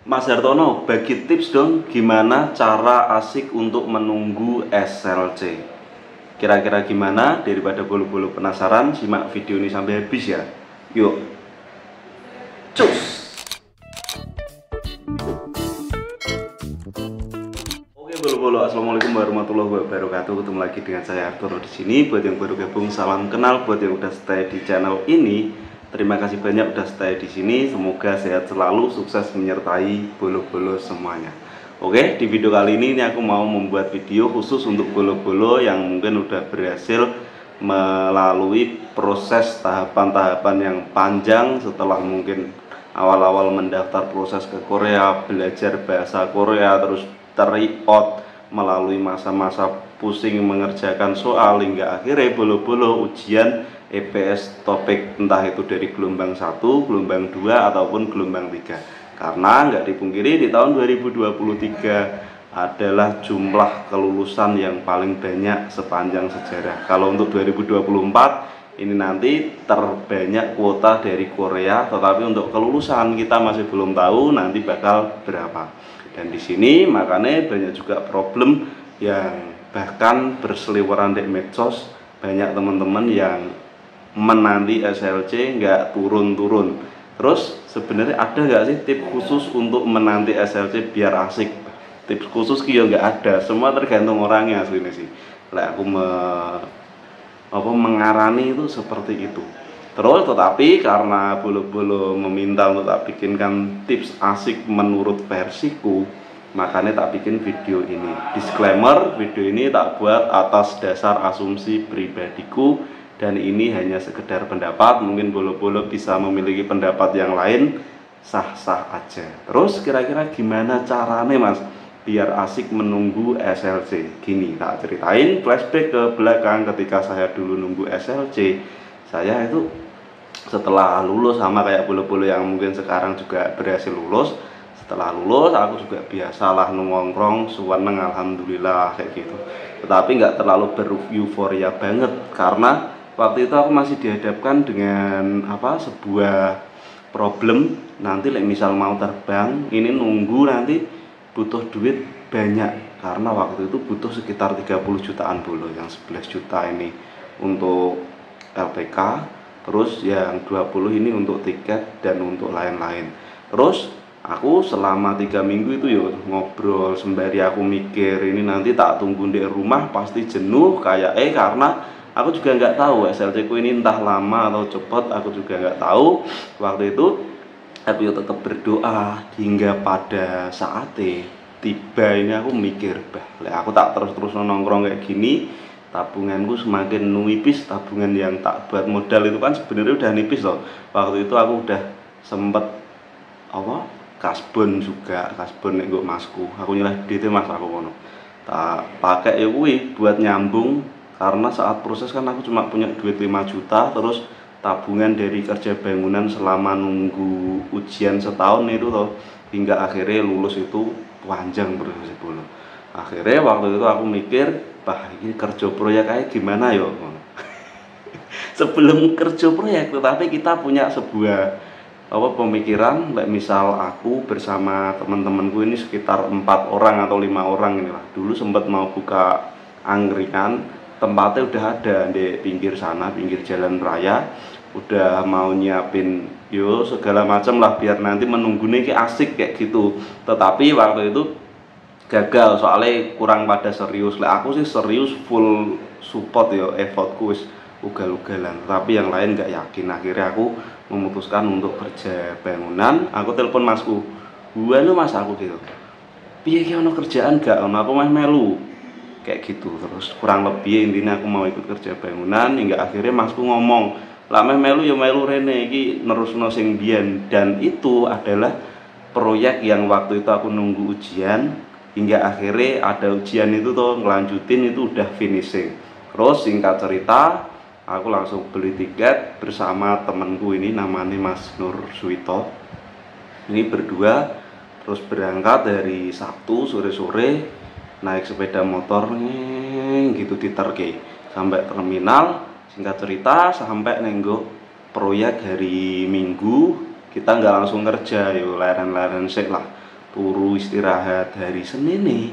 Mas Hartono, bagi tips dong gimana cara asik untuk menunggu SLC. Kira-kira gimana? Daripada bolu-bolu penasaran, simak video ini sampai habis ya. Yuk, cus! Oke bolu-bolu, assalamualaikum warahmatullahi wabarakatuh. Ketemu lagi dengan saya Hartono di sini. Buat yang baru gabung, salam kenal. Buat yang udah stay di channel ini, terima kasih banyak udah stay di sini. Semoga sehat selalu, sukses menyertai bolo-bolo semuanya. Oke, di video kali ini aku mau membuat video khusus untuk bolo-bolo yang mungkin udah berhasil melalui proses tahapan-tahapan yang panjang setelah mungkin awal-awal mendaftar proses ke Korea, belajar bahasa Korea, terus teriot melalui masa-masa pusing mengerjakan soal hingga akhirnya bolo-bolo ujian EPS topik entah itu dari gelombang 1, gelombang 2 ataupun gelombang 3. Karena nggak dipungkiri di tahun 2023 adalah jumlah kelulusan yang paling banyak sepanjang sejarah. Kalau untuk 2024 ini nanti terbanyak kuota dari Korea, tetapi untuk kelulusan kita masih belum tahu nanti bakal berapa. Dan di sini makanya banyak juga problem yang bahkan berseliweran di medsos, banyak teman-teman yang menanti SLC nggak turun-turun. Terus sebenarnya ada nggak sih tips khusus untuk menanti SLC biar asik? Tips khusus kia nggak ada, semua tergantung orangnya aslinya sih. Lah aku mengarani itu seperti itu. Terus tetapi karena bolo-bolo meminta untuk tak bikinkan tips asik menurut versiku, makanya tak bikin video ini. Disclaimer, video ini tak buat atas dasar asumsi pribadiku dan ini hanya sekedar pendapat. Mungkin bolo-bolo bisa memiliki pendapat yang lain, sah-sah aja. Terus kira-kira gimana caranya mas biar asik menunggu SLC? Gini, tak ceritain flashback ke belakang ketika saya dulu nunggu SLC. Saya itu setelah lulus sama kayak bolo-bolo yang mungkin sekarang juga berhasil lulus. Setelah lulus aku juga biasalah nongkrong suweneng alhamdulillah kayak gitu. Tetapi nggak terlalu bereuforia banget karena waktu itu aku masih dihadapkan dengan sebuah problem. Nanti misal mau terbang ini nunggu nanti butuh duit banyak karena waktu itu butuh sekitar 30 jutaan bolo, yang 11 juta ini untuk LPK, terus yang 20 ini untuk tiket dan untuk lain-lain. Terus aku selama 3 minggu itu ya ngobrol sembari aku mikir ini nanti tak tunggu di rumah pasti jenuh kayak karena aku juga nggak tahu SLC ku ini entah lama atau cepat, aku juga nggak tahu. Waktu itu aku ya tetap berdoa hingga pada saatnya tiba ini aku mikir, aku tak terus-terus nongkrong kayak gini, tabunganku semakin nipis. Tabungan yang tak buat modal itu kan sebenarnya udah nipis loh. Waktu itu aku udah sempet kasbon juga, kasbon nek nggo masku. Aku nyeleh duit mas aku ngono. Tak pakai ya kuwi buat nyambung karena saat proses kan aku cuma punya duit 5 juta, terus tabungan dari kerja bangunan selama nunggu ujian setahun itu loh, hingga akhirnya lulus itu panjang proses dulu. Akhirnya waktu itu aku mikir, ini kerja proyek kayak gimana yo. Sebelum kerja proyek, tetapi kita punya sebuah pemikiran, misal aku bersama teman-temanku ini sekitar 4 orang atau 5 orang inilah. Dulu sempat mau buka angkringan, tempatnya udah ada di pinggir sana, pinggir jalan raya, udah mau nyiapin segala macam lah biar nanti menunggunya kayak asik kayak gitu. Tetapi waktu itu gagal soalnya kurang pada serius. Aku sih serius full support effortku wis ugal-ugalan, tapi yang lain nggak yakin. Akhirnya aku memutuskan untuk kerja bangunan. Aku telepon masku, lu mas aku gitu, piye ki ono kerjaan gak ono, aku mah melu kayak gitu. Terus kurang lebih intinya aku mau ikut kerja bangunan hingga akhirnya masku ngomong, lah melu ya melu rene iki nerusno sing biyen. Dan itu adalah proyek yang waktu itu aku nunggu ujian hingga akhirnya ada ujian itu tuh ngelanjutin itu udah finishing. Terus singkat cerita aku langsung beli tiket bersama temenku ini namanya Mas Nur Suwito. Ini berdua terus berangkat dari Sabtu sore-sore naik sepeda motor gitu diterke sampai terminal. Singkat cerita sampai nenggo proyek hari Minggu, kita nggak langsung kerja leren-leren sih lah, turu istirahat hari Senin nih,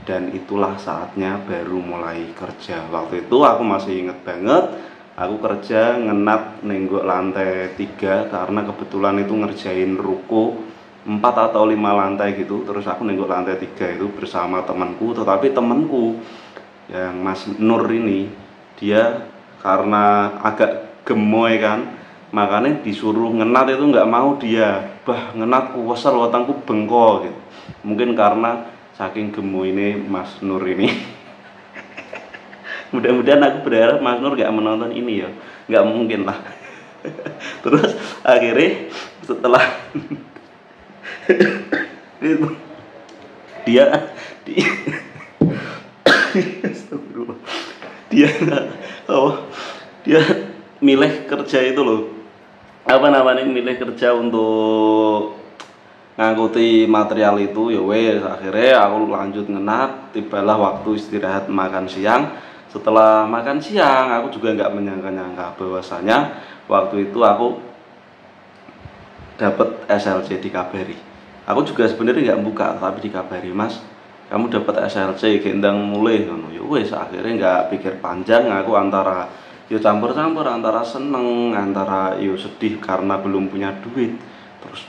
dan itulah saatnya baru mulai kerja. Waktu itu aku masih inget banget, aku kerja ngenat nenggok lantai 3 karena kebetulan itu ngerjain ruko 4 atau 5 lantai gitu. Terus aku nenggok lantai 3 itu bersama temanku, tetapi temanku yang Mas Nur ini, dia karena agak gemoy kan, makanya disuruh ngenat itu nggak mau dia. Bah, ngenat ku kesel, wetengku bengkok gitu. Mungkin karena saking gemo ini Mas Nur ini. Mudah-mudahan aku berharap Mas Nur nggak menonton ini ya, nggak mungkin lah. Terus akhirnya setelah itu dia dia oh, dia milih kerja itu loh, apa namanya, milih kerja untuk ngangkuti material itu. Ya wes, akhirnya aku lanjut ngenat. Tibalah waktu istirahat makan siang. Setelah makan siang, aku juga nggak menyangka-nyangka bahwasanya waktu itu aku dapat SLC, dikabari. Aku juga sebenarnya nggak buka, tapi dikabari, Mas, kamu dapat SLC, gendang mulai. Ya wes, akhirnya nggak pikir panjang, aku antara yo campur-campur, antara seneng, antara yo sedih karena belum punya duit. Terus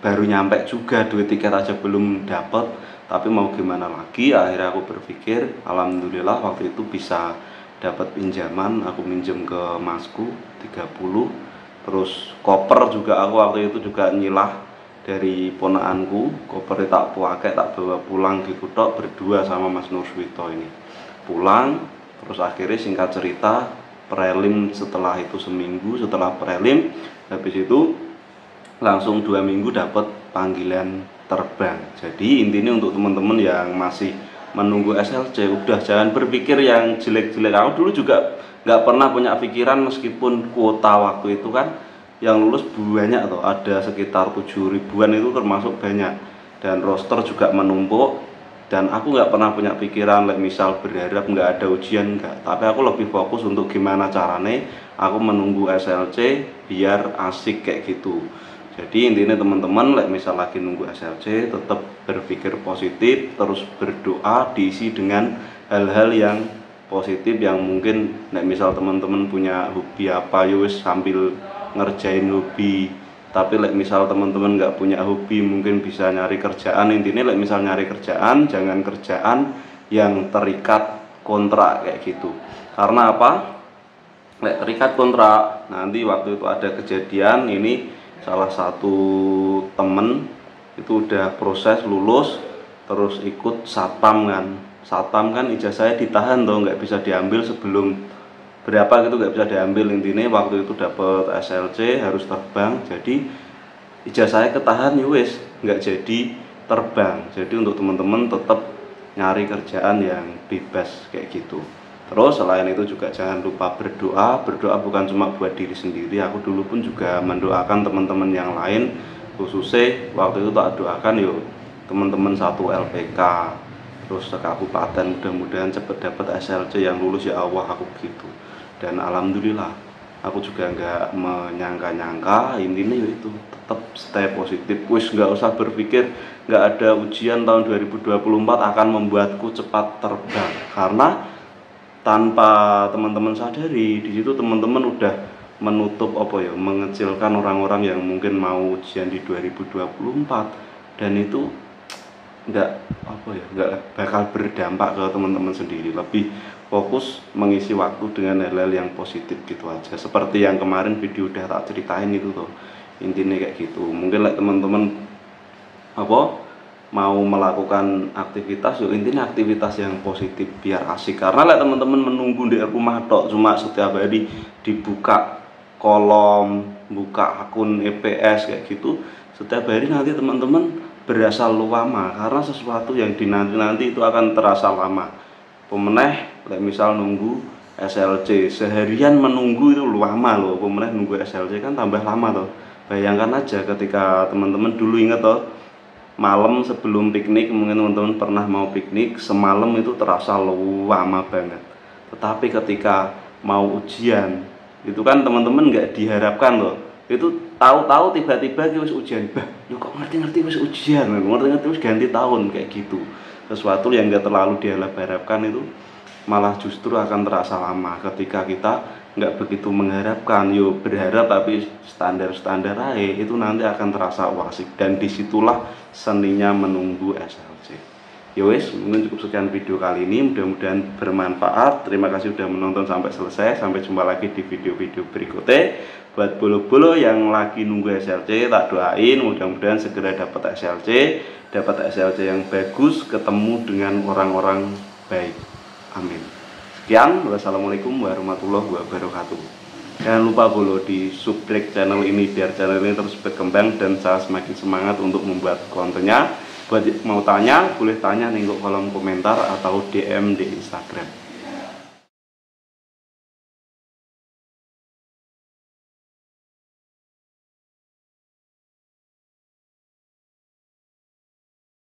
baru nyampe juga, duit tiket aja belum dapat, tapi mau gimana lagi. Akhirnya aku berpikir, alhamdulillah waktu itu bisa dapat pinjaman. Aku minjem ke masku 30. Terus koper juga aku waktu itu juga nyilah dari ponaanku. Koper tak pakai, tak bawa pulang gitu tok, berdua sama Mas Nurswito ini pulang. Terus akhirnya singkat cerita, prelim setelah itu seminggu. Setelah prelim, habis itu langsung 2 minggu dapat panggilan terbang. Jadi intinya untuk teman-teman yang masih menunggu SLC, udah jangan berpikir yang jelek-jelek. Aku dulu juga nggak pernah punya pikiran, meskipun kuota waktu itu kan yang lulus banyak tuh, ada sekitar 7 ribuan, itu termasuk banyak, dan roster juga menumpuk. Dan aku nggak pernah punya pikiran misal berharap nggak ada ujian, nggak. Tapi aku lebih fokus untuk gimana caranya aku menunggu SLC biar asik kayak gitu. Jadi intinya teman-teman, misal lagi nunggu SLC, tetap berpikir positif, terus berdoa, diisi dengan hal-hal yang positif, yang mungkin misal teman-teman punya hobi apa, yus sambil ngerjain hobi. Tapi misal teman-teman nggak punya hobi, mungkin bisa nyari kerjaan. Intinya misal nyari kerjaan, jangan kerjaan yang terikat kontrak kayak gitu. Karena apa? Terikat kontrak, nanti waktu itu ada kejadian ini, salah satu temen itu udah proses lulus, terus ikut satpam kan. Satpam kan ijazahnya ditahan tuh, nggak bisa diambil sebelum berapa gitu, nggak bisa diambil. Intinya waktu itu dapat SLC harus terbang, jadi ijazahnya ketahan, wis nggak jadi terbang. Jadi untuk teman-teman tetap nyari kerjaan yang bebas kayak gitu. Terus selain itu juga jangan lupa berdoa. Berdoa bukan cuma buat diri sendiri, aku dulu pun juga mendoakan teman-teman yang lain. Khususnya waktu itu tak doakan yuk teman-teman satu LPK, terus sekabupaten, mudah-mudahan cepet dapat SLC yang lulus ya Allah, aku gitu. Dan alhamdulillah, aku juga nggak menyangka-nyangka. Intinya yaitu tetap stay positif, wis nggak usah berpikir nggak ada ujian tahun 2024 akan membuatku cepat terbang. Karena tanpa teman-teman sadari, di situ teman-teman udah menutup mengecilkan orang-orang yang mungkin mau ujian di 2024, dan itu nggak bakal berdampak ke teman-teman sendiri. Lebih fokus mengisi waktu dengan hal-hal yang positif gitu aja, seperti yang kemarin video udah tak ceritain itu tuh. Intinya kayak gitu. Mungkin teman-teman mau melakukan aktivitas, yuk intinya aktivitas yang positif biar asik. Karena teman-teman menunggu di rumah tok, cuma setiap hari dibuka kolom, buka akun EPS kayak gitu setiap hari, nanti teman-teman berasa lama. Karena sesuatu yang dinanti-nanti itu akan terasa lama. Pemeneh misal nunggu SLC seharian, menunggu itu lama loh. Pemeneh nunggu SLC kan tambah lama tuh. Bayangkan aja ketika teman-teman dulu, ingat toh, malam sebelum piknik, mungkin teman-teman pernah mau piknik, semalam itu terasa lama banget. Tetapi ketika mau ujian, itu kan teman-teman nggak diharapkan loh, itu tahu-tahu tiba-tiba wis ujian, bah, lu kok ngerti-ngerti wis ujian, ngerti-ngerti wis ganti tahun kayak gitu. Sesuatu yang nggak terlalu diharap-harapkan itu malah justru akan terasa lama ketika kita nggak begitu mengharapkan, yo berharap tapi standar-standar aja, itu nanti akan terasa wasik, dan disitulah seninya menunggu SLC. Ya wes, mungkin cukup sekian video kali ini, mudah-mudahan bermanfaat. Terima kasih sudah menonton sampai selesai. Sampai jumpa lagi di video-video berikutnya. Buat bolo-bolo yang lagi nunggu SLC, tak doain mudah-mudahan segera dapat SLC yang bagus, ketemu dengan orang-orang baik. Amin. Sekian, wassalamualaikum warahmatullahi wabarakatuh. Jangan lupa bolo di subscribe channel ini biar channel ini terus berkembang dan saya semakin semangat untuk membuat kontennya. Buat mau tanya, boleh tanya nih kolom komentar atau DM di Instagram.